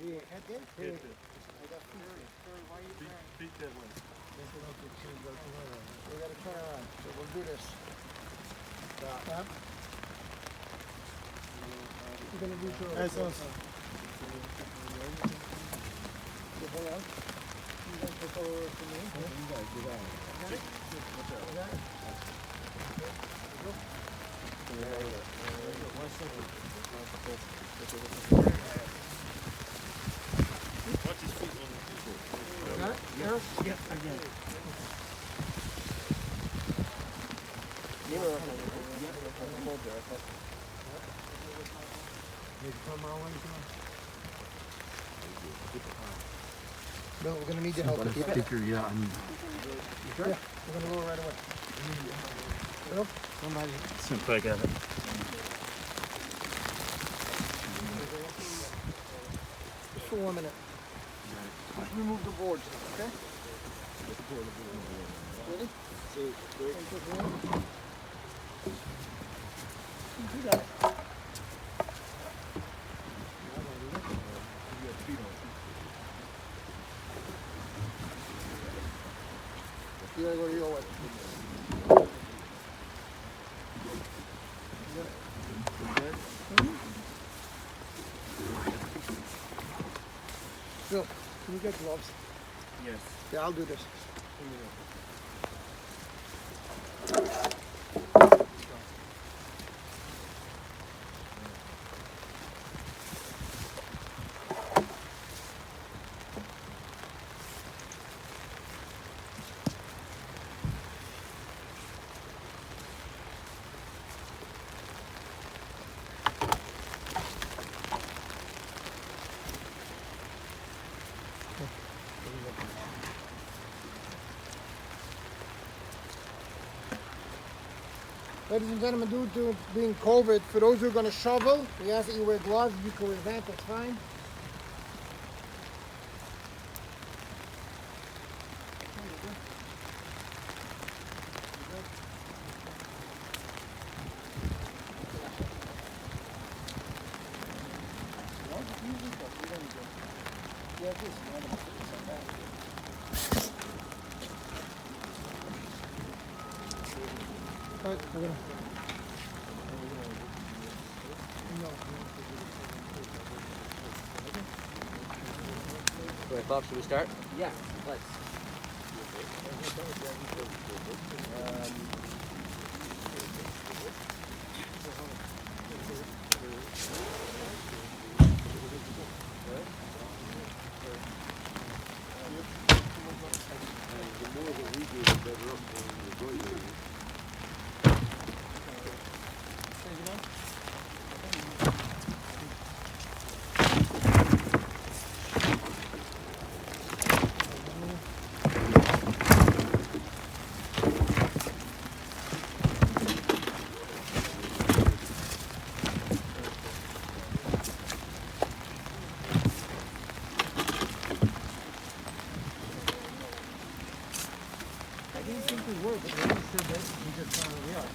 Feet that way. We gotta turn around, so we'll do this. Stop. We're gonna do two. That's us. Hold on. You guys look over to me. You guys do that. Okay? Okay? Watch his feet on the floor. Got it? Yes? Yep, I get it. No, we're gonna need your help. Keep it. Sticker, yeah, I need. Yeah, we're gonna roll right away. Phil? Somebody. Since I got it. Just for 1 minute. Let's remove the boards, okay? Ready? You got it. You gotta go to your way. Phil, can you get gloves? Yes. Yeah, I'll do this. Ladies and gentlemen, due to being COVID, for those who are going to shovel, we ask that you wear gloves. You can wear that, that's fine. All right, we're gonna. Right, Bob, should we start? Yeah, let's. I didn't think we were, but we said that we just found we are.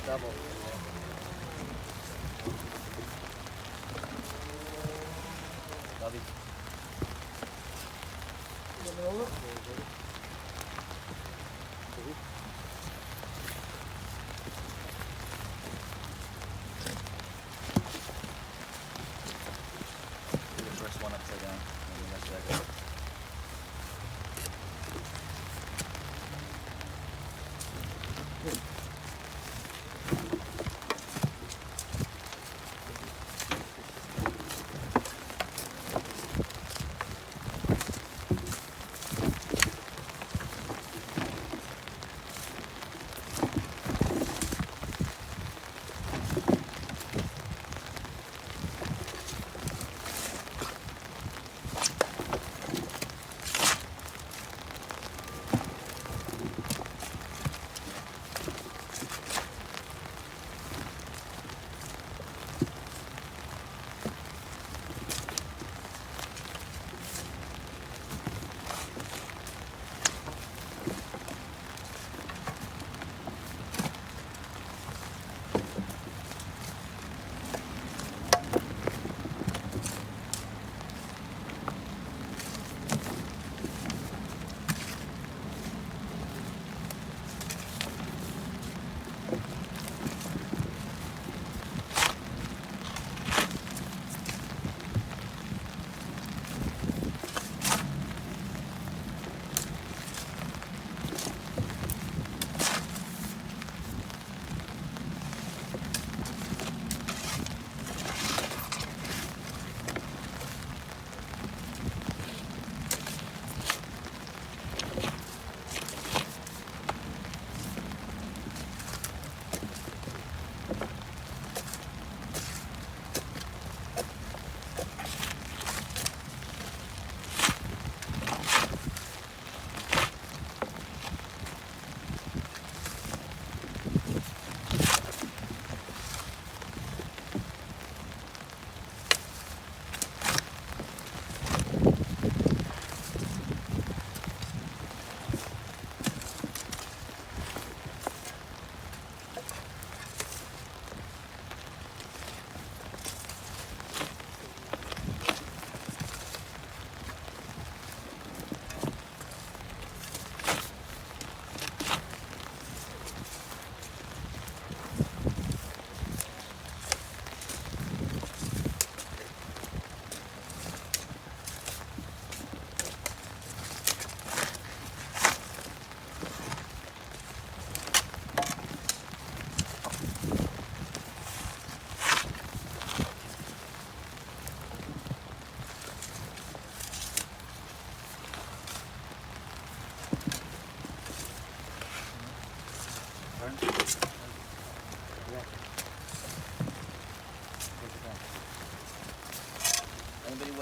Double. Bobby.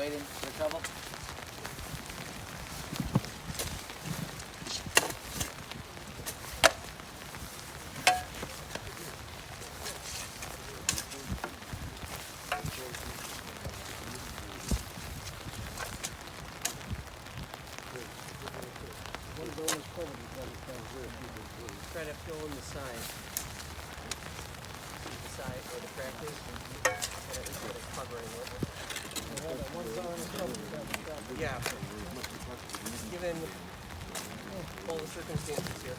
waiting for trouble. Try to fill in the side. See the side where the crack is? And at least get it covering it. Yeah. Given all the circumstances here.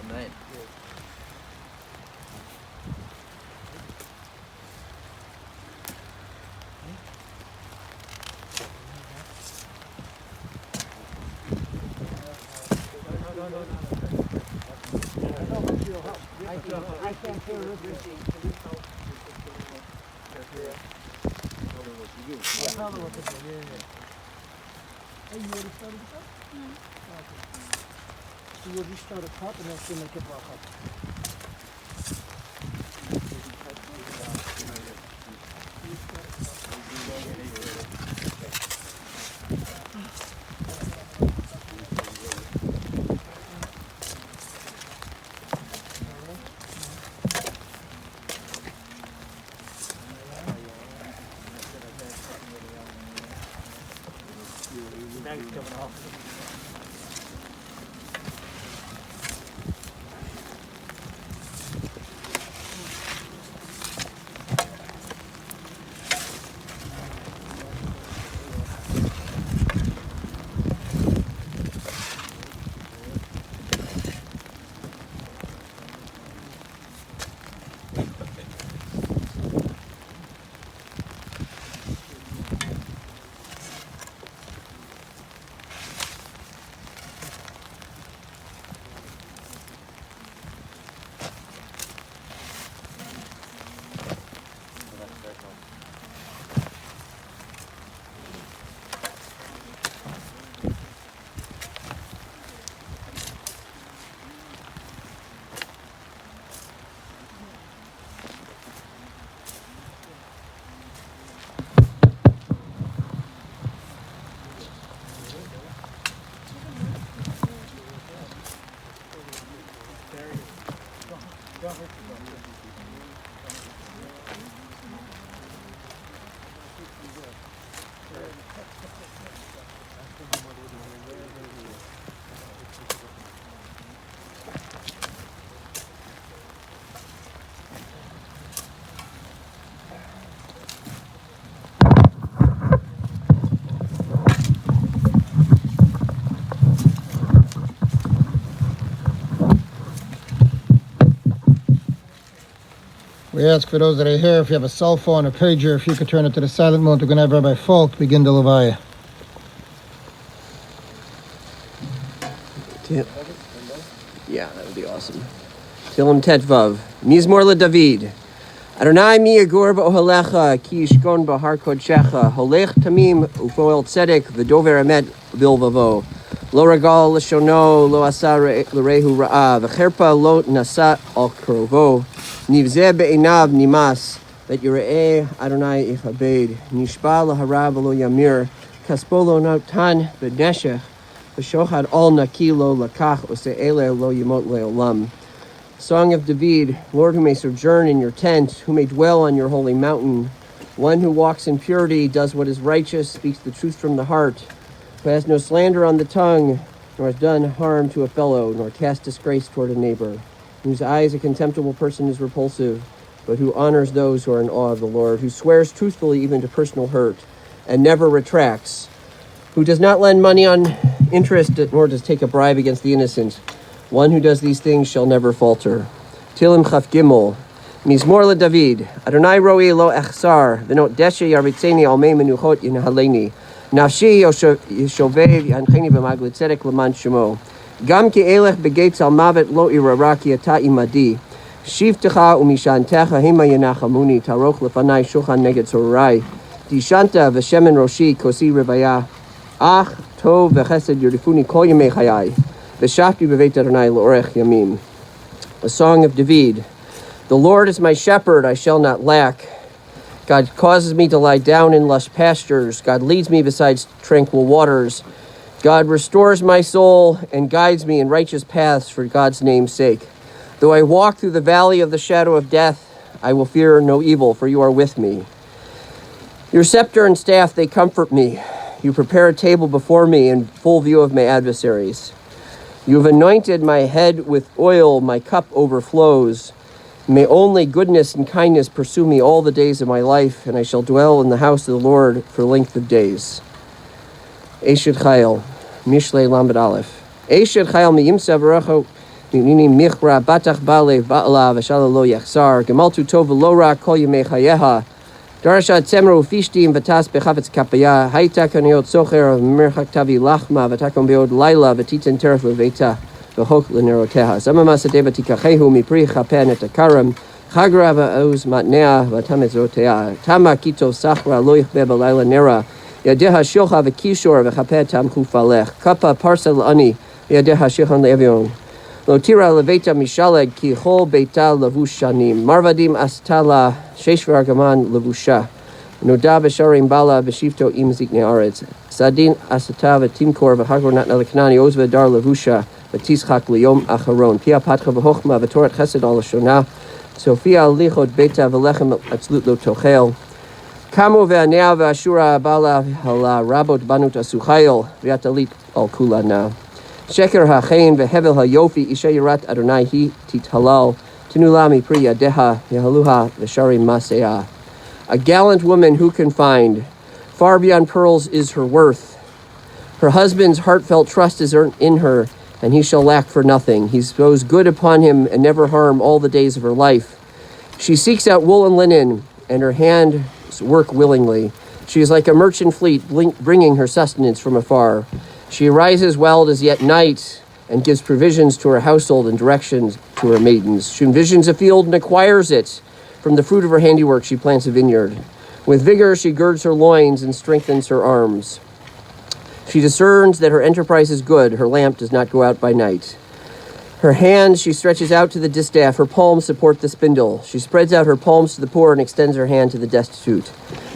Amen. I can't hear it. Hey, you already started the cut? No. Okay. So you already start a cut and then she'll make it back up. Bag's coming off. We ask for those that are here, if you have a cell phone, a pager, if you could turn it to the silent mode, we're going to have Rabbi Falk begin the Levaya. Yeah, that would be awesome. Tilim Tetvav. Mizmor LeDavid. Adonai mi yagor ba'ohalecha, ki yishkon b'har kodshecha, holech tamim u'poel tzedek, v'dover emet bilvavo. Lo regal l'shono, lo asa l'rehu ra'ah, v'cherpa lo nasa al krovo. Nivzeh be'einav nimas. That Yireh Adonai ichabed. Nishba laharav lo yamir. Kaspolo notan b'neshech. V'shochad al naki lo lakach. Use'ele lo yimot le'olam. Song of David, Lord, who may sojourn in your tent, who may dwell on your holy mountain. One who walks in purity, does what is righteous, speaks the truth from the heart, who has no slander on the tongue, nor has done harm to a fellow, nor cast disgrace toward a neighbor, whose eyes a contemptible person is repulsive, but who honors those who are in awe of the Lord, who swears truthfully even to personal hurt, and never retracts, who does not lend money on interest, nor does take a bribe against the innocent. One who does these things shall never falter. Tilim Chaf Gimel. Mizmor LeDavid. Adonai roi lo echsar. V'not deshe yaritzeni al mei menuchot yinhaleni. Nafshi yishovev yancheni b'maglit tzedek l'man shemo. Gam ki elech begates al mavet lo irara ki ata imadi. Shivtecha umishantecha hima yanachamuni. Taroch lefanai shulchan neged sorai. Dishanta v'shemen roshi kosi rivaya. Ach tov v'chesed yurifuni kol yemei chayai. A song of David. The Lord is my shepherd, I shall not lack. God causes me to lie down in lush pastures. God leads me beside tranquil waters. God restores my soul and guides me in righteous paths for God's name's sake. Though I walk through the valley of the shadow of death, I will fear no evil, for you are with me. Your scepter and staff, they comfort me. You prepare a table before me in full view of my adversaries. You have anointed my head with oil, my cup overflows. May only goodness and kindness pursue me all the days of my life, and I shall dwell in the house of the Lord for length of days. Eshet Chayil, Mishlei Lamed Aleph. Eshet Chayil miyimsa v'recho mimini michra batach balev ba'ala v'shala lo yachsar gemaltu tov v'lo ra kol yemei chayeha darashat tzemro ufishtim v'tas bechavetz kapaya hayta kaniot socher v'merchak tavi lachma v'takom beod laila v'titzen teref v'veita v'chok l'neroteha zamamasa deva tikachehu mipri chapen et akaram chagra v'oz matnea v'tamezrotea tama kito sachra lo yichbe b'laila nera yadeha shilcha v'kishor v'chapet tam chufalech kapa parsel ani yadeha shilchan le'evion Lo tira leveta mishaleg ki chol beita lavush shanim. Marvadim astala sheshvar gaman lavusha. Noda b'sharim bala b'shivto im zikne aretz. Sadin asata v'timkor v'hagor nat naleknani ozva dar lavusha v'tischak liyom acharon. Pia patcha v'hochma v'torat chesed al shona. Sofia lichot beita v'lechem atzlut lo tochel. Kamo v'anea v'ashura bala hala rabot banut asuchayel v'yatalit al kulana. Sheker ha'chein vehevel ha'yofi isha yirat Adonai hi tithalal tinulami pri yadeha yehaluha v'sharim masea. A gallant woman who can find, far beyond pearls is her worth. Her husband's heartfelt trust is in her, and he shall lack for nothing. He bestows good upon him and never harm all the days of her life. She seeks out wool and linen, and her hands work willingly. She is like a merchant fleet bringing her sustenance from afar. She arises while it is yet night and gives provisions to her household and directions to her maidens. She envisions a field and acquires it. From the fruit of her handiwork she plants a vineyard. With vigor she girds her loins and strengthens her arms. She discerns that her enterprise is good. Her lamp does not go out by night. Her hands she stretches out to the distaff. Her palms support the spindle. She spreads out her palms to the poor and extends her hand to the destitute.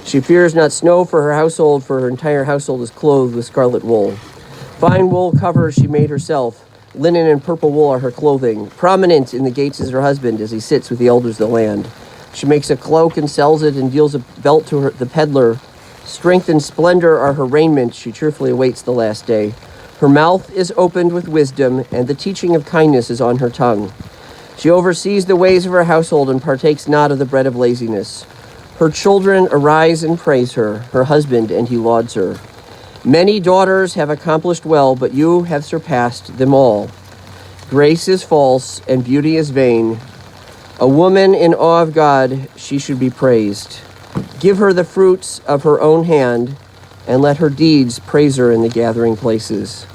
She fears not snow for her household, for her entire household is clothed with scarlet wool. Fine wool covers she made herself. Linen and purple wool are her clothing. Prominent in the gates is her husband as he sits with the elders of the land. She makes a cloak and sells it and deals a belt to the peddler. Strength and splendor are her raiment. She cheerfully awaits the last day. Her mouth is opened with wisdom, and the teaching of kindness is on her tongue. She oversees the ways of her household and partakes not of the bread of laziness. Her children arise and praise her husband, and he lauds her. Many daughters have accomplished well, but you have surpassed them all. Grace is false, and beauty is vain. A woman in awe of God, she should be praised. Give her the fruits of her own hand, and let her deeds praise her in the gathering places.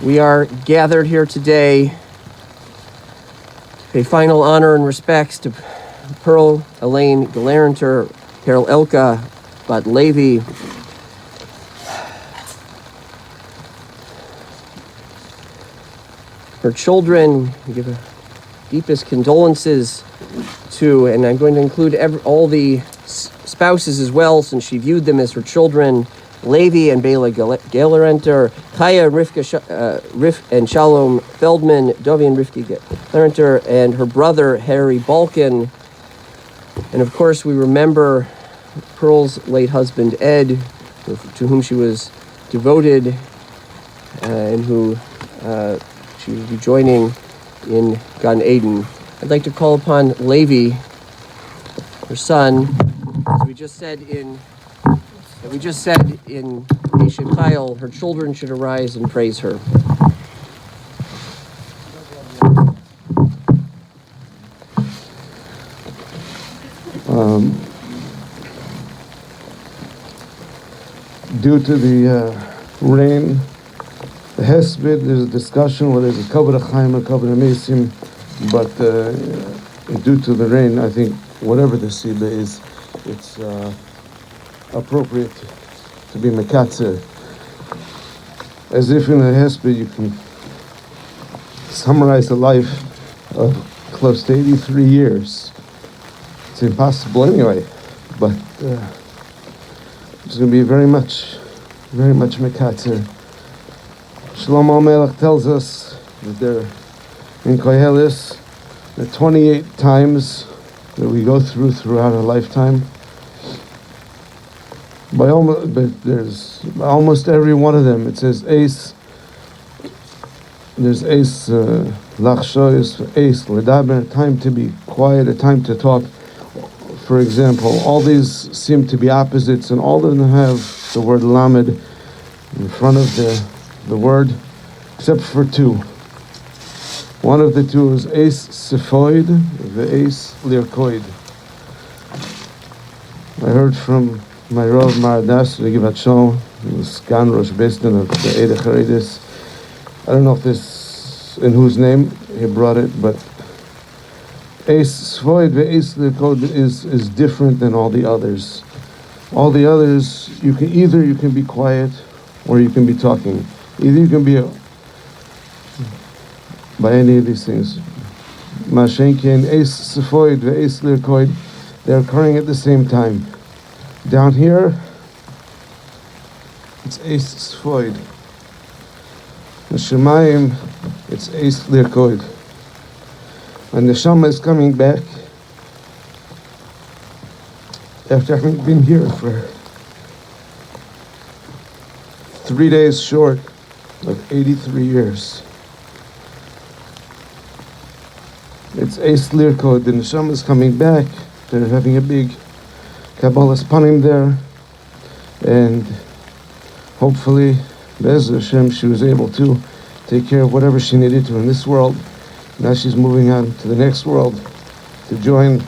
We are gathered here today to pay final honor and respects to Pearl Elaine Gelerinter, Carol Elka, Bat Levi, her children. We give our deepest condolences to, and I'm going to include all the spouses as well, since she viewed them as her children, Levi and Bela Gelerinter, Chaya and Shalom Feldman, Dovi and Rivki Gelerinter, and her brother Harry Balkan. And of course, we remember Pearl's late husband Ed, to whom she was devoted, and who she will be joining in Gan Eden. I'd like to call upon Levi, her son, as we just said in Eshet Chayil, her children should arise and praise her. Due to the rain, the Hesped, there's a discussion whether it's a Kavod HaChaim or Kavod HaMesim, but due to the rain, I think whatever the Siba is, it's appropriate to be Mekatzer. As if in the Hesped you can summarize the life of close to 83 years. It's impossible anyway, but it's going to be very much Mekatzer. Shlomo Melech tells us that there, in Koheles, the 28 times that we go throughout our lifetime. But there's almost every one of them. It says Eis. There's Eis Lachshoyos, Eis Ledaber, time to be quiet, a time to talk. For example, all these seem to be opposites, and all of them have the word Lamed in front of the word, except for two. One of the two is Eis Sephoid, the Eis Lirkoid. I heard from my Rav Maradas, the Givat Shom, he was Sgan Rosh Besdin of the Eideh Chareidis. I don't know if this, in whose name he brought it, but Eis Sephoid, the Eis Lirkoid is different than all the others. All the others, you can be quiet, or you can be talking. Either you can be by any of these things. Mashenkin, Eis Sephoid, the Eis Lirkoid, they're occurring at the same time. Down here, it's Eis Sephoid. The Shemayim, it's Eis Lirkoid. And the Neshama is coming back after having been here for 3 days short of 83 years. It's Eis Lirkoid. The Neshama is coming back. They're having a big Kabbalas Panim there, and hopefully, Be'ez Hashem, she was able to take care of whatever she needed to in this world. Now she's moving on to the next world to join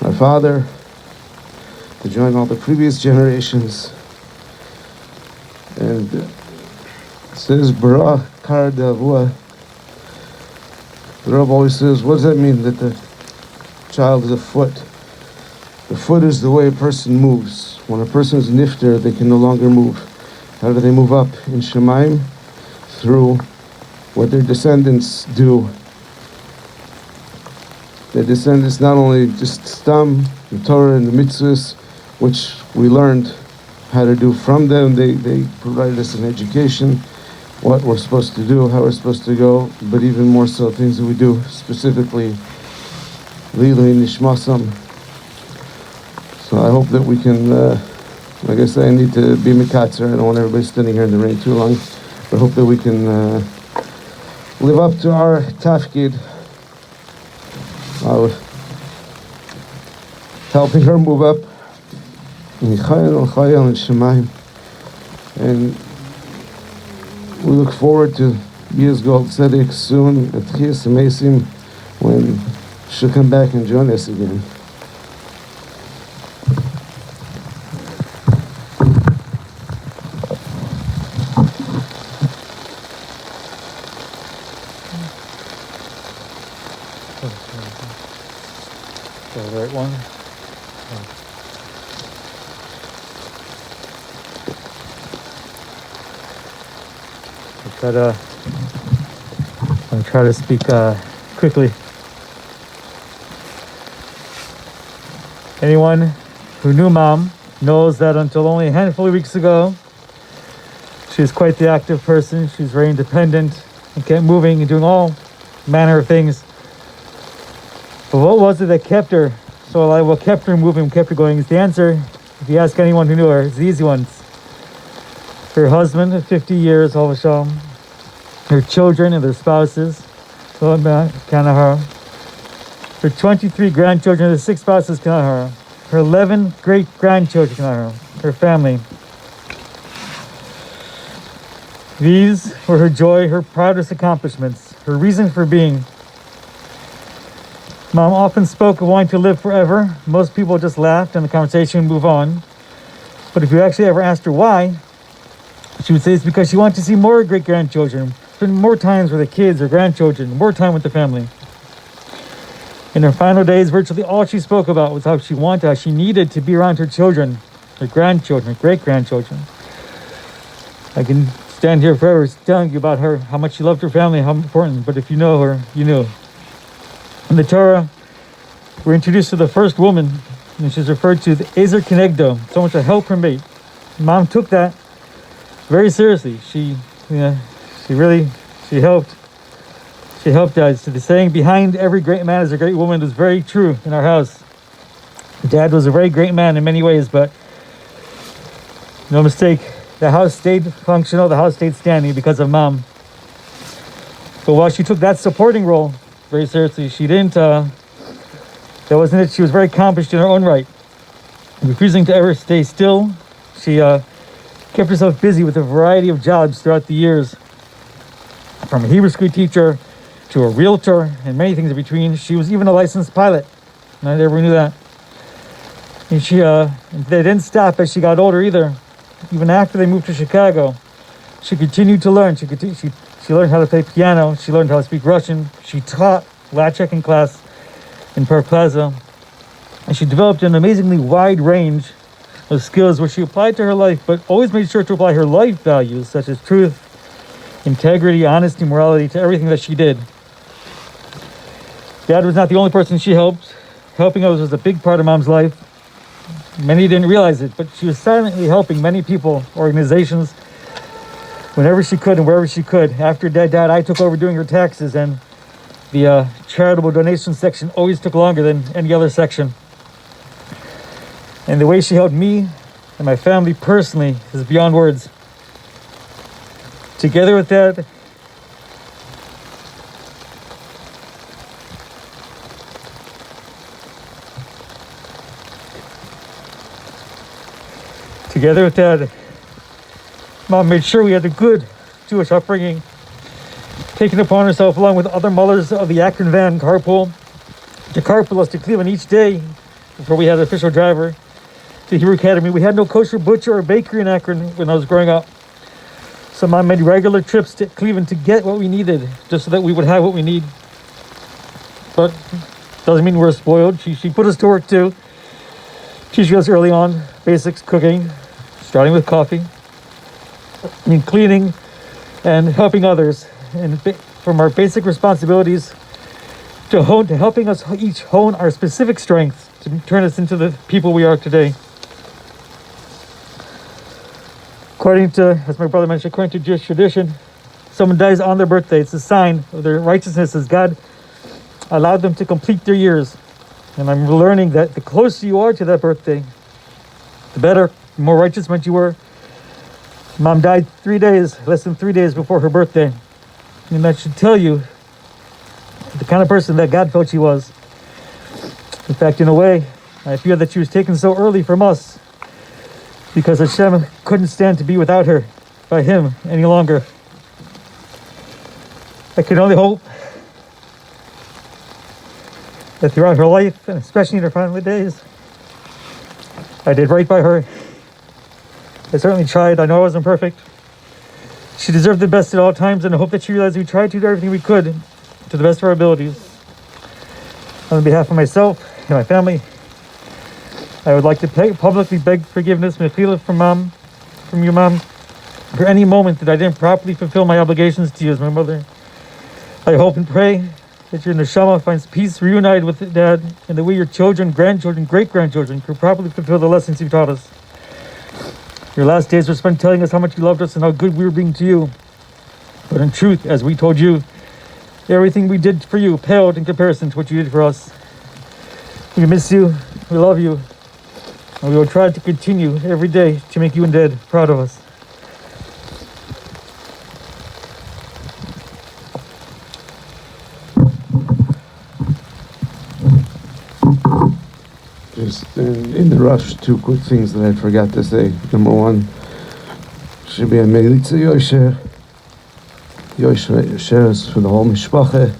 our father, to join all the previous generations. And it says, Bara Kar Davua. The Rav always says, what does that mean, that the child is a foot? The foot is the way a person moves. When a person is nifter, they can no longer move. How do they move up? In Shemaim, through what their descendants do. Their descendants not only just stam, the Torah and the mitzvahs, which we learned how to do from them. They provided us an education, what we're supposed to do, how we're supposed to go, but even more so things that we do specifically, Lili Nishmasam. So I hope that we can, like I say, I need to be Mikatzer. I don't want everybody standing here in the rain too long, but I hope that we can live up to our tafkid, helping her move up in Chayil and Shemaim. And we look forward to Yez Gold Tzedek soon at Chias Mesim, when she'll come back and join us again. The right one. I'll try to speak quickly. Anyone who knew Mom knows that until only a handful of weeks ago, she was quite the active person. She was very independent and kept moving and doing all manner of things. But what was it that kept her so alive? What kept her moving, kept her going? Is the answer, if you ask anyone who knew her, it's the easy ones. Her husband of 50 years, Shalom. Her children and their spouses, Kanahara. Her 23 grandchildren and the 6 spouses, Kanahara. Her 11 great-grandchildren, Kanahara. Her family. These were her joy, her proudest accomplishments, her reason for being. Mom often spoke of wanting to live forever. Most people just laughed and the conversation would move on. But if you actually ever asked her why, she would say it's because she wanted to see more great-grandchildren, spend more times with the kids or grandchildren, more time with the family. In her final days, virtually all she spoke about was how she wanted, how she needed to be around her children, her grandchildren, her great-grandchildren. I can stand here forever telling you about her, how much she loved her family, how important, but if you know her, you knew. In the Torah, we're introduced to the first woman, and she's referred to the Ezer Kenegdo, someone to help her mate. Mom took that very seriously. She helped. She helped us. So the saying, behind every great man is a great woman, was very true in our house. Dad was a very great man in many ways, but no mistake, the house stayed functional, the house stayed standing because of Mom. But while she took that supporting role very seriously, she didn't, that wasn't it. She was very accomplished in her own right. Refusing to ever stay still, she kept herself busy with a variety of jobs throughout the years. From a Hebrew school teacher to a realtor and many things in between. She was even a licensed pilot. Not everyone knew that. And they didn't stop as she got older either. Even after they moved to Chicago, she continued to learn. She learned how to play piano. She learned how to speak Russian. She taught lat-checking class in Park Plaza. And she developed an amazingly wide range of skills which she applied to her life, but always made sure to apply her life values such as truth, integrity, honesty, morality to everything that she did. Dad was not the only person she helped. Helping others was a big part of Mom's life. Many didn't realize it, but she was silently helping many people, organizations, whenever she could and wherever she could. After Dad died, I took over doing her taxes, and the charitable donation section always took longer than any other section. And the way she helped me and my family personally is beyond words. Together with that, Mom made sure we had a good Jewish upbringing, taking upon herself along with other mothers of the Akron van carpool to carpool us to Cleveland each day before we had an official driver to Hebrew Academy. We had no kosher butcher or bakery in Akron when I was growing up. So Mom made regular trips to Cleveland to get what we needed, just so that we would have what we need. But doesn't mean we're spoiled. She put us to work too, teaching us early on basics, cooking, starting with coffee, and cleaning, and helping others. And from our basic responsibilities to helping us each hone our specific strengths to turn us into the people we are today. According to, as my brother mentioned, according to Jewish tradition, someone dies on their birthday. It's a sign of their righteousness as God allowed them to complete their years. And I'm learning that the closer you are to that birthday, the better, the more righteous meant you were. Mom died less than 3 days before her birthday. And that should tell you the kind of person that God felt she was. In fact, in a way, I feel that she was taken so early from us because Hashem couldn't stand to be without her, by Him, any longer. I can only hope that throughout her life, and especially in her final days, I did right by her. I certainly tried. I know I wasn't perfect. She deserved the best at all times, and I hope that she realized we tried to do everything we could to the best of our abilities. On behalf of myself and my family, I would like to publicly beg forgiveness, mechila, from you, Mom, for any moment that I didn't properly fulfill my obligations to you as my mother. I hope and pray that your neshama finds peace reunited with Dad, and that we, your children, grandchildren, great-grandchildren, can properly fulfill the lessons you've taught us. Your last days were spent telling us how much you loved us and how good we were being to you. But in truth, as we told you, everything we did for you paled in comparison to what you did for us. We miss you, we love you, and we will try to continue every day to make you and Dad proud of us. Just in the rush, two quick things that I forgot to say. Number one, should be a Melitza Yosher. Yosher is for the whole Mishpacha,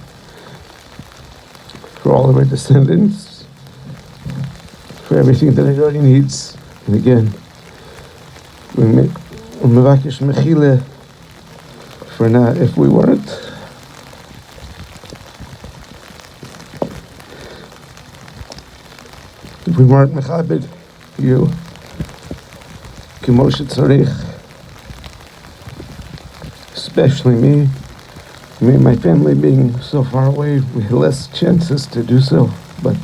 for all of our descendants, for everything that everybody needs. And again, we Mevakish Mechile for now, if we weren't. If we weren't mechabed you, Kimoshe Tzarich, especially me and my family being so far away, we had less chances to do so. But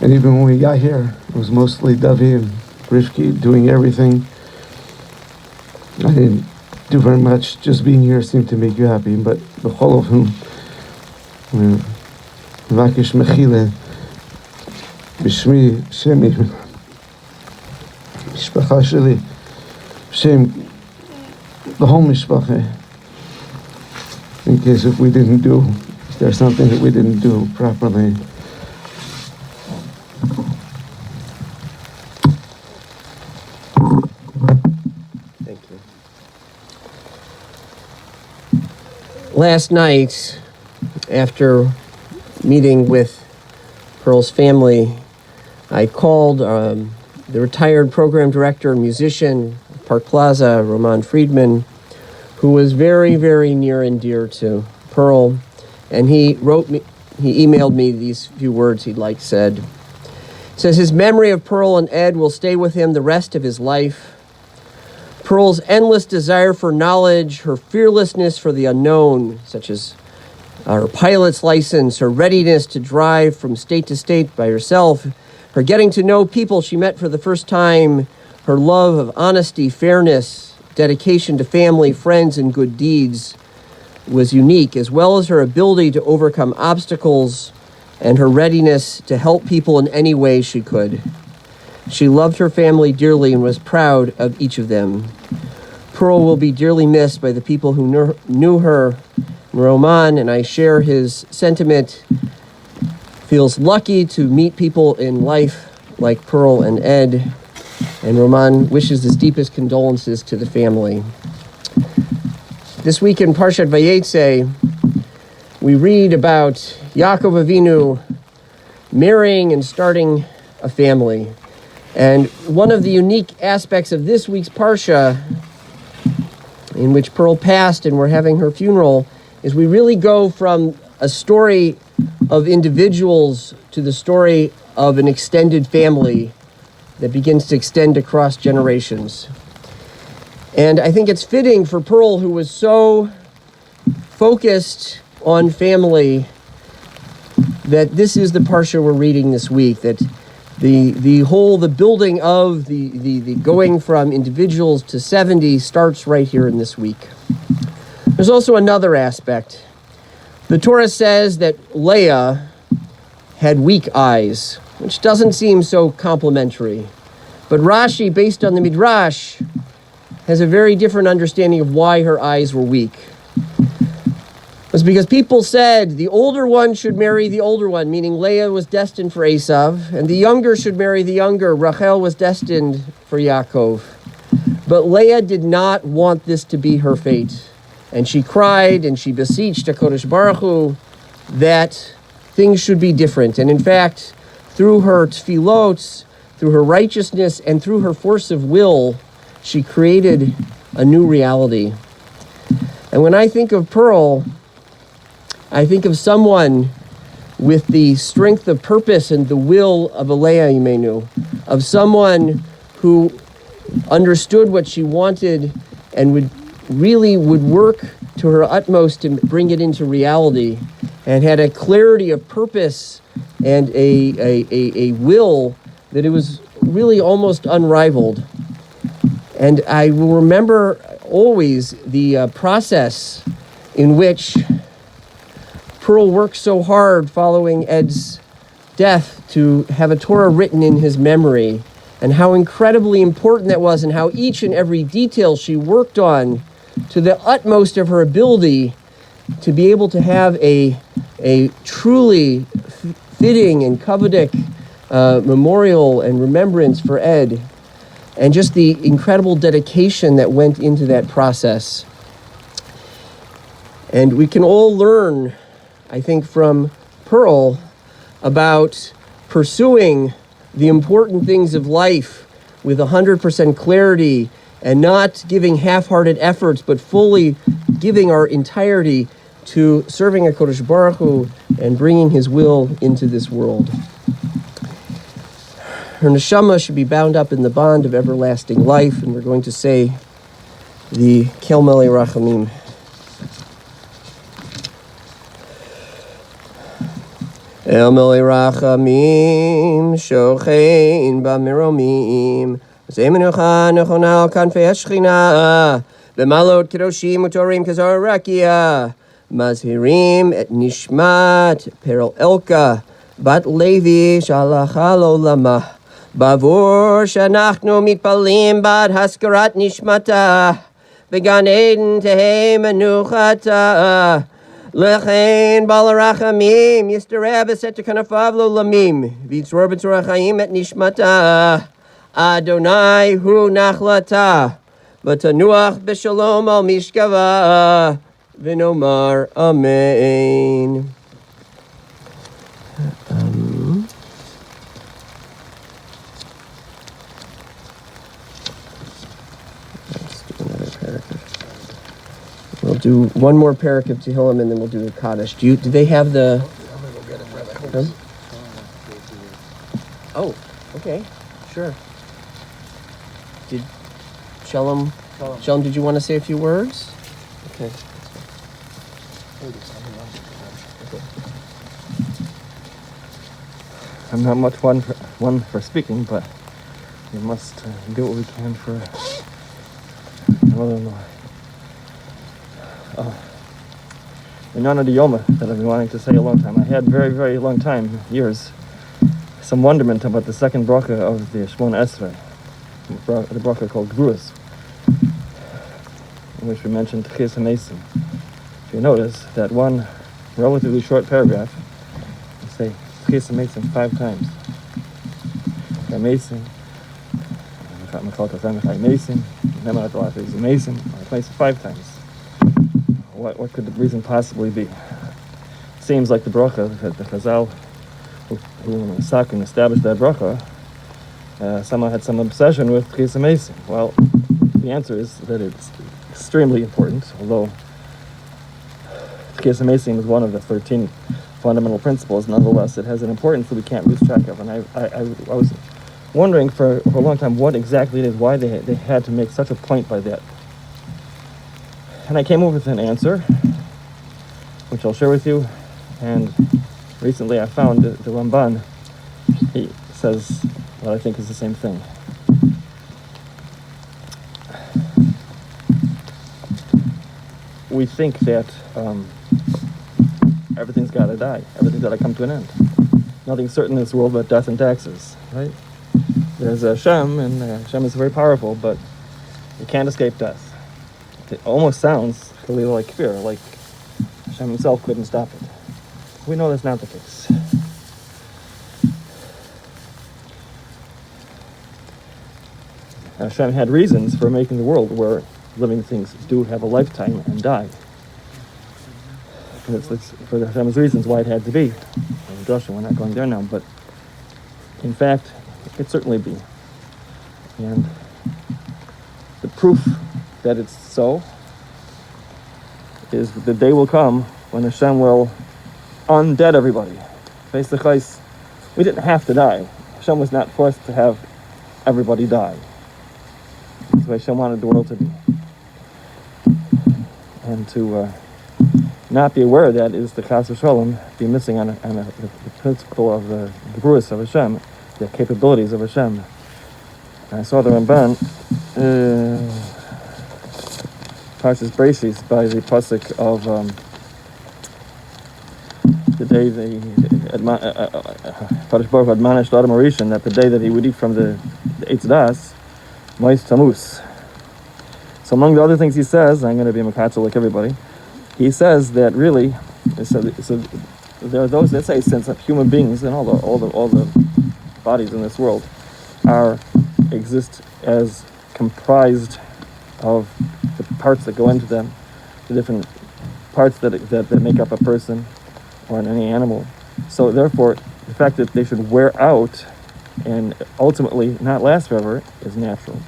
and even when we got here, it was mostly Davi and Rivki doing everything. I didn't do very much. Just being here seemed to make you happy. But the whole of whom. Vakish Mechile Bishmi Shemi Mishpacha Sheli Shem the whole Mishpacha, in case if there's something that we didn't do properly. Thank you. Last night, after meeting with Pearl's family, I called the retired program director and musician of Park Plaza, Roman Friedman, who was very, very near and dear to Pearl, and he emailed me these few words he'd like said. It says his memory of Pearl and Ed will stay with him the rest of his life. Pearl's endless desire for knowledge, her fearlessness for the unknown, such as her pilot's license, her readiness to drive from state to state by herself, her getting to know people she met for the first time, her love of honesty, fairness, dedication to family, friends, and good deeds was unique, as well as her ability to overcome obstacles and her readiness to help people in any way she could. She loved her family dearly and was proud of each of them. Pearl will be dearly missed by the people who knew her. Roman, and I share his sentiment, feels lucky to meet people in life like Pearl and Ed, and Roman wishes his deepest condolences to the family. This week in Parshat Vayetze, we read about Yaakov Avinu marrying and starting a family. And one of the unique aspects of this week's Parsha, in which Pearl passed and we're having her funeral, is we really go from a story of individuals to the story of an extended family that begins to extend across generations. And I think it's fitting for Pearl, who was so focused on family, that this is the Parsha we're reading this week, that the building of the going from individuals to 70 starts right here in this week. There's also another aspect. The Torah says that Leah had weak eyes, which doesn't seem so complimentary. But Rashi, based on the Midrash, has a very different understanding of why her eyes were weak. It was because people said the older one should marry the older one, meaning Leah was destined for Esav, and the younger should marry the younger. Rachel was destined for Yaakov. But Leah did not want this to be her fate. And she cried and she beseeched HaKadosh Baruch Hu that things should be different. And in fact, through her tefillot, through her righteousness, and through her force of will, she created a new reality. And when I think of Pearl, I think of someone with the strength of purpose and the will of a Leah Imenu, of someone who understood what she wanted and would work to her utmost to bring it into reality, and had a clarity of purpose and a will that it was really almost unrivaled. And I will remember always the process in which Pearl worked so hard following Ed's death to have a Torah written in his memory, and how incredibly important that was, and how each and every detail she worked on to the utmost of her ability to be able to have a truly fitting and coveted memorial and remembrance for Ed, and just the incredible dedication that went into that process. And we can all learn, I think, from Pearl about pursuing the important things of life with 100% clarity, and not giving half-hearted efforts, but fully giving our entirety to serving HaKadosh Baruch Hu and bringing His will into this world. Her neshama should be bound up in the bond of everlasting life, and we're going to say the Kel Melei Rachamim. El Melei Rachamim shochein b'miromim Zeh menucha nechona al kanfei hashchina B'malot kedoshim utorim kazar rakia Mazhirim et nishmat Perel Elka Bat Levi shalacha l'olamah Bavur shanachnu mitpalim bad haskarat nishmata V'gan Eden tehei menuchata Lechein balarachamim Yistareh b'seter kanafav l'olamim V'yitzror b'tzorah chaim et nishmata Adonai hu nachlata V'tanuach b'shalom al mishkava V'nomar amen. Let's do another paragraph. We'll do one more paragraph of Tehillim, and then we'll do the Kaddish. Do they have the... I'm going to go get it, brother. Huh? Oh, okay, sure. Did Shalom, did you want to say a few words? Okay. I'm not much one for speaking, but we must do what we can for Illinois. In honor of the Yoma that I've been wanting to say a long time. I had very, very long time, years, some wonderment about the second bracha of the Shmona Esrei, the bracha called Gvuras, in which we mentioned Tchias HaMesim. If you notice that one relatively short paragraph, you say Tchias HaMesim 5 times. HaMesim, Mesim, 5 times. What could the reason possibly be? Seems like the bracha, the Chazal who established that bracha, somehow had some obsession with Tchias HaMesim. Well, the answer is that it's extremely important, although Tchias HaMesim is one of the 13 fundamental principles. Nonetheless, it has an importance that we can't lose track of. And I was wondering for a long time what exactly it is, why they had to make such a point by that. And I came up with an answer, which I'll share with you. And recently I found the Ramban, he says what I think is the same thing. We think that everything's got to die. Everything's got to come to an end. Nothing's certain in this world but death and taxes, right? There's Hashem, and Hashem is very powerful, but you can't escape death. It almost sounds really like fear, like Hashem himself couldn't stop it. We know that's not the case. Hashem had reasons for making the world where living things do have a lifetime and die. And it's for Hashem's reasons why it had to be. Joshua, we're not going there now, but in fact, it could certainly be. And the proof that it's so is that the day will come when Hashem will undead everybody. Face the chais, we didn't have to die. Hashem was not forced to have everybody die. That's the way Hashem wanted the world to be. and to not be aware of that is the chas v'shalom, be missing on the principle of the gevuras of Hashem, the capabilities of Hashem. I saw the Ramban, Parshas Breshis, by the pasuk of the day Kadosh Baruch Hu admonished Adam Arishan that the day that he would eat from the Eitz Das, Mois Tamus. So among the other things he says, I'm going to be Makatzel like everybody, he says that really, so there are those that say since human beings and all the bodies in this world exist as comprised of the parts that go into them, the different parts that make up a person or any animal. So therefore, the fact that they should wear out and ultimately not last forever is natural.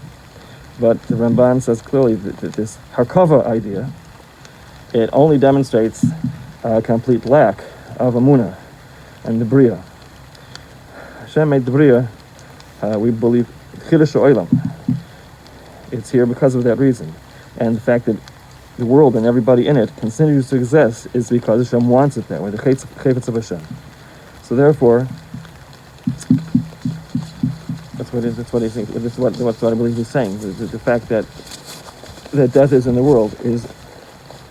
But the Ramban says clearly that this Harkava idea, it only demonstrates a complete lack of Amunah and the Bria. Hashem made the Bria, we believe, Chidush Olam. It's here because of that reason. And the fact that the world and everybody in it continues to exist is because Hashem wants it that way, the Chayfetz of Hashem. So therefore, that's what I think. That's what I believe he's saying. The fact that death is in the world is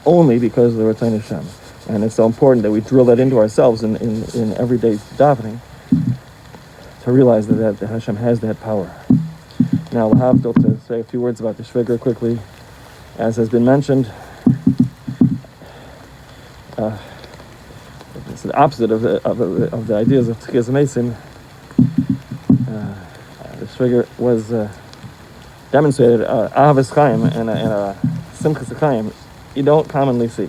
only because of the Ratzon Hashem, and it's so important that we drill that into ourselves in everyday davening to realize that Hashem has that power. Now we'll have to say a few words about the Shvigur quickly, as has been mentioned. It's the opposite of the ideas of Tchias Mason. The Shvigur was demonstrated Ahavas Chaim and a Simchas Chaim you don't commonly see.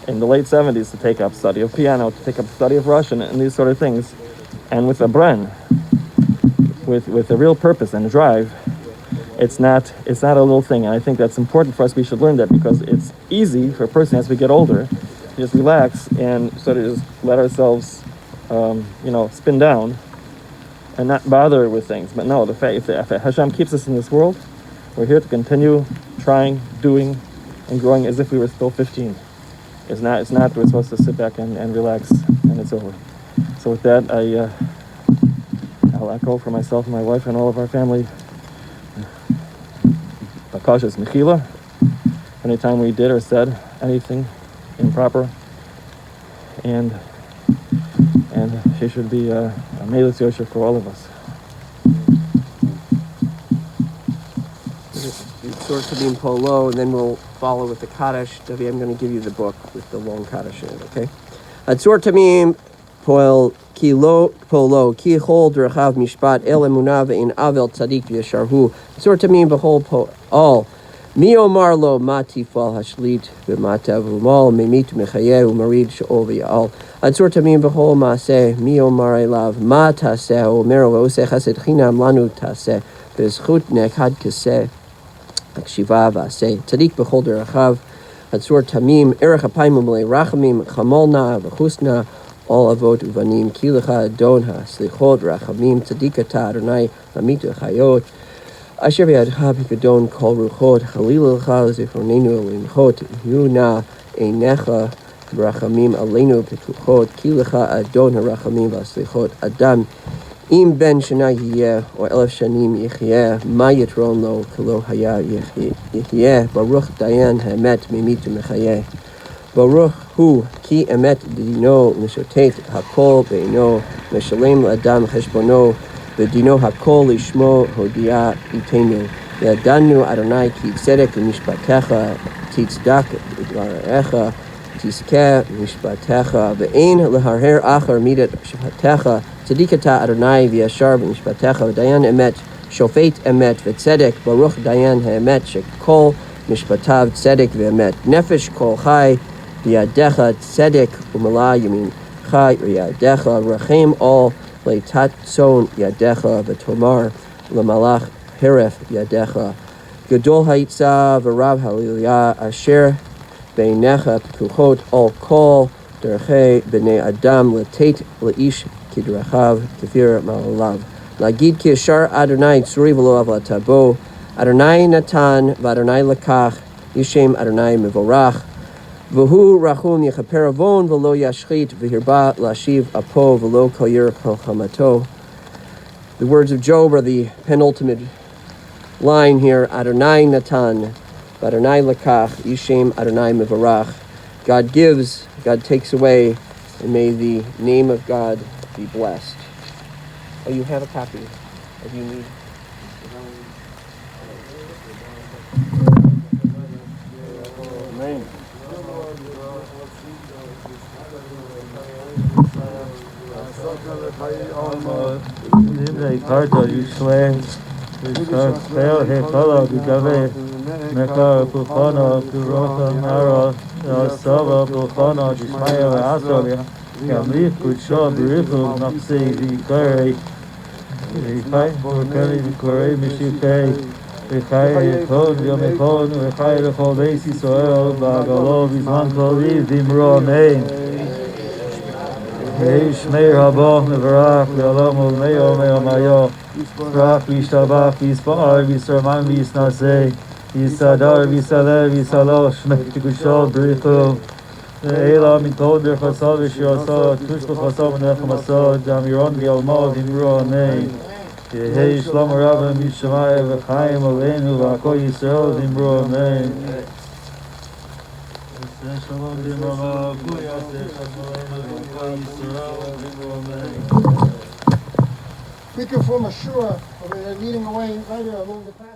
In the late 70s, to take up study of piano, to take up study of Russian, and these sort of things, and with a bren, with a real purpose and a drive, it's not a little thing. And I think that's important for us. We should learn that, because it's easy for a person as we get older to just relax and sort of just let ourselves, spin down and not bother with things. But no, the fact if Hashem keeps us in this world, we're here to continue trying, doing, and growing as if we were still 15. It's not we're supposed to sit back and relax and it's over. So with that, I'll echo for myself and my wife and all of our family, Bakashas Mechila. Anytime we did or said anything improper, and she should be a Meilus Yosher for all of us. Sort to be in Polo, and then we'll follow with the Kaddish. Davi, I'm going to give you the book with the long Kaddish in it, okay? Atzor Tamim Poel Ki Lo Polo Ki Hold Rechav Mishpat El Emunah Ve'in Avel Tzadik V'Yasharhu Atzor Tamim Behol All Mi Omar Lo Mati Fal Hashlit V'Matav Umal Memit Mechayeh Umarid She'ol V'Ya'al Atzor Tamim Behol Maaseh Mi Omar Elav Ma Taseh Omer Ve'oseh Chesed Chinam Lanu Taseh V'Zchut Nekad Keseh Shiva v'aseh tzadik b'chol derachav hatzur tamim erech apayim u'malei rachamim chamolna v'chusna all avot uvanim kilecha adon ha'slichot rachamim tzadikata Adonai lamitu chayot asher v'yadcha b'gadon kol ruchot chalil lecha zichronenu limchot yuna einecha v'rachamim aleinu b'tuchot kilecha adon ha'rachamim v'aslichot adam Im ben shana yeh or elef shanim yichyeh ma yitron lo kelo haya yichyeh baruch dayan haemet mimitu mechayeh baruch hu ki emet dino mishotet hakol beino meshalem l'adam cheshbono v'dino hakol lishmo hodia itenu yadanu Adonai ki tzedek mishpatecha tzedek dvarecha tizkeh mishpatecha ve'ein leharher achar midat shpatecha Tzadikata Adonai v'yashar v'mishpatecha v'dayan emet shofet emet v'tzedek baruch dayan ha'emet shekol mishpatav tzedek v'emet nefesh kol chai v'yadecha tzedek u'mala yamin chai v'yadecha rachem all leitat tzon yadecha v'tomar l'malach heref yadecha gadol ha'itza v'rav ha'liliyah asher beinecha p'kuchot all kol derchei b'nei adam l'tet l'a'ish Kidrachav Kefir Ma'olav Lagid Ki Yashar Adonai Tzuri V'lo Avlatabo Adonai Natan V'Adonai Lakach Yishem Adonai Mevorach V'hu rachum yechaper avon v'lo yashchit v'hirba lashiv apo v'lo koyer kol chamato. The words of Job are the penultimate line here. Adonai Natan, Adonai Lakach, Yishem Adonai Mevarach. God gives, God takes away, and may the name of God be blessed. Oh, you have a copy. If you need. Amen. Nimrei karta yishlein yishar spel hekala b'gave mekar pulchana kurocha mara sava pulchana dishmaya v'asra yamlich kutsha b'richu nafsei v'yikarei v'yichai v'kari v'korei mishipei v'chai yekon yomekon v'chai l'chol beis Yisrael b'agalo v'zman koliv v'imro amen. Meir haba mevarach le'olam u'meyo meyo mayo Yisrach v'yishtabach v'yispa'ar v'yisraman v'yisnaseh v'yisadar v'yisaleh v'yisalosh shmei t'kushal b'richu Eila mikol b'rchasa v'shirasa tush b'chasa v'nechamasa d'amiron v'yalma v'imru amen Yehei shlom rabba mishamai v'chaim aleinu v'akol Yisrael v'imru amen Speaking from Ashura, they're leading away right here along the path.